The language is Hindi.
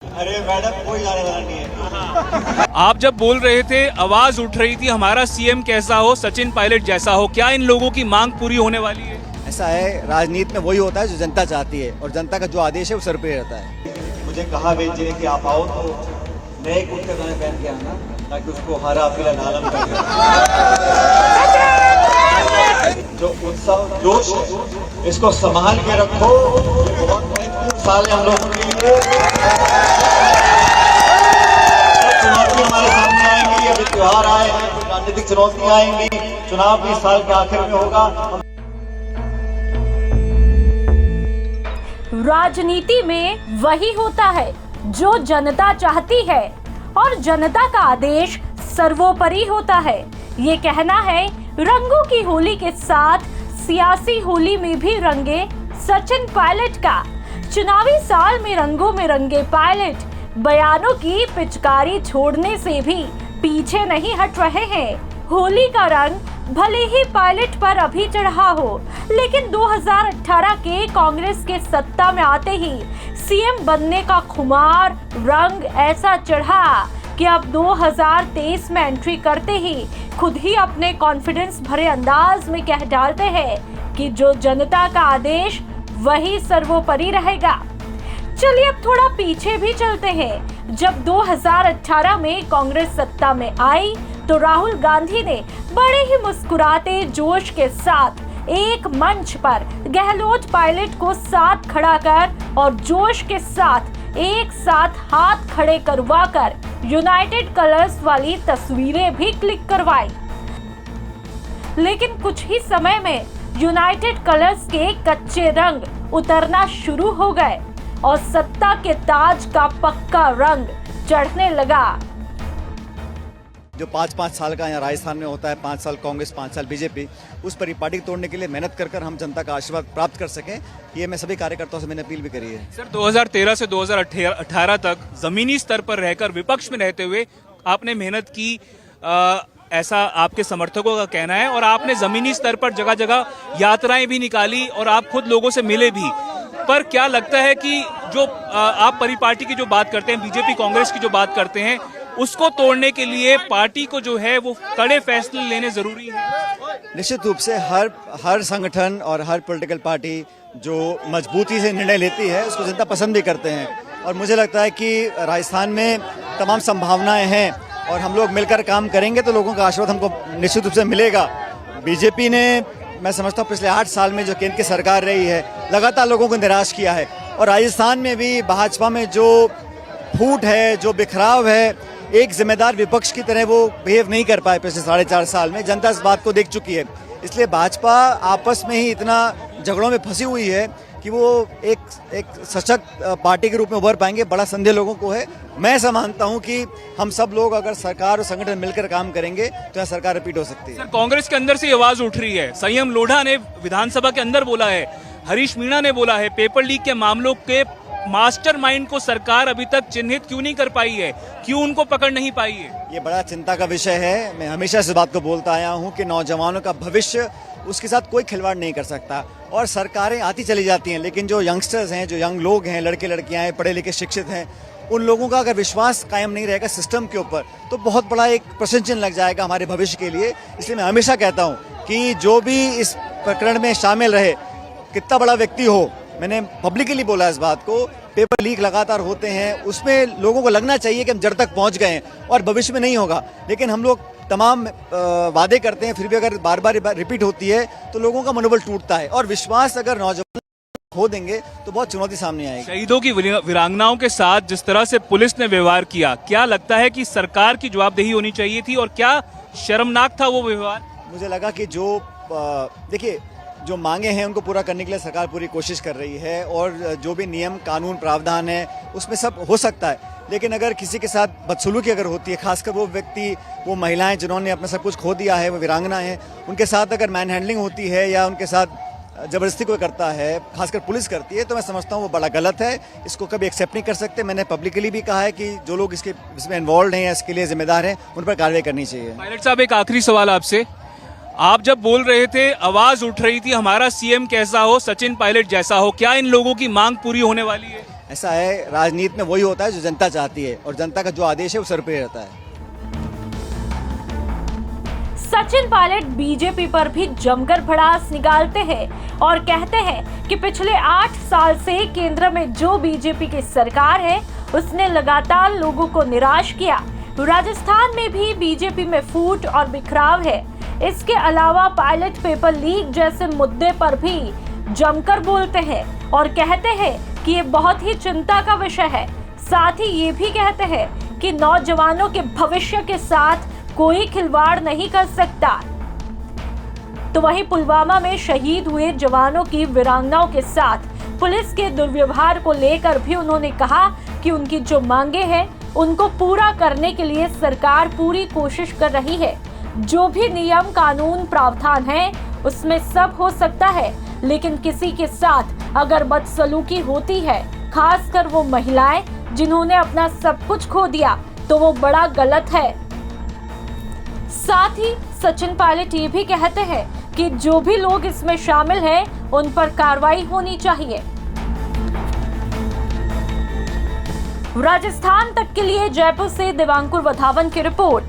अरे मैडम कोई जाने वाला नहीं है। आप जब बोल रहे थे, आवाज उठ रही थी हमारा सीएम कैसा हो, सचिन पायलट जैसा हो, क्या इन लोगों की मांग पूरी होने वाली है? ऐसा है, राजनीति में वही होता है जो जनता चाहती है और जनता का जो आदेश है वो सर पे रहता है। मुझे कहा भेजिए कि आप आओ तो नए कुर्ते पजामे पहन के आना, ताकि उसको हरा पीला नालम कर जो उत्सव जोश है इसको संभाल के रखो। ये बहुत महत्वपूर्ण साल है हम लोगों के लिए। चुनौती हमारे सामने आएंगी, अभी त्योहार आएंगे, कुछ राजनीतिक चुनौतियां आएंगी, चुनाव भी इस साल के आखिर में होगा। राजनीति में वही होता है जो जनता चाहती है और जनता का आदेश सर्वोपरि होता है। ये कहना है रंगों की होली के साथ सियासी होली में भी रंगे सचिन पायलट का। चुनावी साल में रंगों में रंगे पायलट बयानों की पिचकारी छोड़ने से भी पीछे नहीं हट रहे हैं। होली का रंग भले ही पायलट पर अभी चढ़ा हो, लेकिन 2018 के कांग्रेस के सत्ता में आते ही सीएम बनने का खुमार रंग ऐसा चढ़ा कि अब 2023 में एंट्री करते ही खुद ही अपने कॉन्फिडेंस भरे अंदाज में कह डालते हैं कि जो जनता का आदेश वही सर्वोपरि रहेगा। चलिए अब थोड़ा पीछे भी चलते हैं। जब 2018 में कांग्रेस सत्ता में आई तो राहुल गांधी ने बड़े ही मुस्कुराते जोश के साथ एक मंच पर गहलोत पायलट को साथ खड़ा कर और जोश के साथ एक साथ हाथ खड़े करवाकर यूनाइटेड कलर्स वाली तस्वीरें भी क्लिक करवाई। लेकिन कुछ ही समय में यूनाइटेड कलर्स के कच्चे रंग उतरना शुरू हो गए और सत्ता के ताज का पक्का रंग चढ़ने लगा। जो 5-5 साल का यहाँ राजस्थान में होता है, 5 साल कांग्रेस 5 साल बीजेपी, उस परिपाटी तोड़ने के लिए मेहनत कर हम जनता का आशीर्वाद प्राप्त कर सकें, ये मैं सभी कार्यकर्ताओं से मैंने अपील भी करी है। सर 2013 से 2018 तक जमीनी स्तर पर रहकर विपक्ष में रहते हुए आपने मेहनत की, ऐसा आपके समर्थकों का कहना है, और आपने जमीनी स्तर पर जगह जगह यात्राएं भी निकाली और आप खुद लोगों से मिले भी। पर क्या लगता है कि जो आप परिपाटी की जो बात करते हैं, बीजेपी कांग्रेस की जो बात करते हैं, उसको तोड़ने के लिए पार्टी को जो है वो कड़े फैसले लेने जरूरी है? निश्चित रूप से हर संगठन और हर पॉलिटिकल पार्टी जो मजबूती से निर्णय लेती है उसको जनता पसंद भी करते हैं, और मुझे लगता है कि राजस्थान में तमाम संभावनाएं हैं और हम लोग मिलकर काम करेंगे तो लोगों का आशीर्वाद हमको निश्चित रूप से मिलेगा। बीजेपी ने, मैं समझता हूँ, पिछले 8 साल में जो केंद्र की सरकार रही है लगातार लोगों को निराश किया है, और राजस्थान में भी भाजपा में जो फूट है, जो बिखराव है, एक जिम्मेदार विपक्ष की तरह वो बिहेव नहीं कर पाए पिछले 4.5 साल में। जनता इस बात को देख चुकी है, इसलिए भाजपा आपस में ही इतना झगड़ों में फंसी हुई है कि वो एक सशक्त पार्टी के रूप में उभर पाएंगे, बड़ा संदेह लोगों को है। मैं ऐसा मानता हूं कि हम सब लोग अगर सरकार और संगठन मिलकर काम करेंगे तो यहाँ सरकार रिपीट हो सकती है। सर कांग्रेस के अंदर से आवाज उठ रही है, संयम लोढ़ा ने विधानसभा के अंदर बोला है, हरीश मीणा ने बोला है, पेपर लीक के मामलों के मास्टरमाइंड को सरकार अभी तक चिन्हित क्यों नहीं कर पाई है, क्यों उनको पकड़ नहीं पाई है? ये बड़ा चिंता का विषय है। मैं हमेशा इस बात को बोलता आया हूं कि नौजवानों का भविष्य, उसके साथ कोई खिलवाड़ नहीं कर सकता, और सरकारें आती चली जाती हैं, लेकिन जो यंगस्टर्स हैं, जो यंग लोग हैं, लड़के लड़कियां हैं, पढ़े लिखे शिक्षित हैं, उन लोगों का अगर विश्वास कायम नहीं रहेगा सिस्टम के ऊपर तो बहुत बड़ा एक प्रश्न चिन्ह लग जाएगा हमारे भविष्य के लिए। इसलिए मैं हमेशा कहता हूं कि जो भी इस प्रकरण में शामिल रहे, कितना बड़ा व्यक्ति हो, मैंने पब्लिकली बोला इस बात को, पेपर लीक लगातार होते हैं, उसमें लोगों को लगना चाहिए कि हम जड़ तक पहुंच गए हैं और भविष्य में नहीं होगा। लेकिन हम लोग तमाम वादे करते हैं, फिर भी अगर बार बार रिपीट होती है तो लोगों का मनोबल टूटता है, और विश्वास अगर नौजवान खो देंगे तो बहुत चुनौती सामने आएगी। शहीदों की वीरांगनाओं के साथ जिस तरह से पुलिस ने व्यवहार किया, क्या लगता है कि सरकार की जवाबदेही होनी चाहिए थी, और क्या शर्मनाक था वो व्यवहार? मुझे लगा कि जो देखिए, जो मांगे हैं उनको पूरा करने के लिए सरकार पूरी कोशिश कर रही है, और जो भी नियम कानून प्रावधान है उसमें सब हो सकता है, लेकिन अगर किसी के साथ बदसलूकी अगर होती है, खासकर वो व्यक्ति, वो महिलाएं जिन्होंने अपना सब कुछ खो दिया है, वो वीरांगना है, उनके साथ अगर मैन हैंडलिंग होती है या उनके साथ जबरदस्ती कोई करता है, खासकर पुलिस करती है, तो मैं समझता हूँ वो बड़ा गलत है। इसको कभी एक्सेप्ट नहीं कर सकते। मैंने पब्लिकली भी कहा है कि जो लोग इसमें इन्वॉल्व हैं या इसके लिए जिम्मेदार हैं उन पर कार्रवाई करनी चाहिए। पायलट साहब, एक आखिरी सवाल आपसे, आप जब बोल रहे थे, आवाज उठ रही थी हमारा सीएम कैसा हो, सचिन पायलट जैसा हो, क्या इन लोगों की मांग पूरी होने वाली है? ऐसा है, राजनीति में वही होता है जो जनता चाहती है, और जनता का जो आदेश है वो सर पे रहता है। सचिन पायलट बीजेपी पर भी जमकर भड़ास निकालते हैं और कहते हैं कि पिछले 8 साल से केंद्र में जो बीजेपी की सरकार है उसने लगातार लोगों को निराश किया। राजस्थान में भी बीजेपी में फूट और बिखराव है। इसके अलावा पायलट पेपर लीक जैसे मुद्दे पर भी जमकर बोलते हैं और कहते हैं कि ये बहुत ही चिंता का विषय है। साथ ही ये भी कहते हैं कि नौजवानों के भविष्य के साथ कोई खिलवाड़ नहीं कर सकता। तो वहीं पुलवामा में शहीद हुए जवानों की वीरांगनाओं के साथ पुलिस के दुर्व्यवहार को लेकर भी उन्होंने कहा कि उनकी जो मांगे हैं उनको पूरा करने के लिए सरकार पूरी कोशिश कर रही है। जो भी नियम कानून प्रावधान है उसमें सब हो सकता है, लेकिन किसी के साथ अगर बदसलूकी होती है, खासकर वो महिलाएं जिन्होंने अपना सब कुछ खो दिया, तो वो बड़ा गलत है। साथ ही सचिन पायलट ये भी कहते हैं कि जो भी लोग इसमें शामिल हैं उन पर कार्रवाई होनी चाहिए। राजस्थान तक के लिए जयपुर से दिवांकुर वधावन की रिपोर्ट।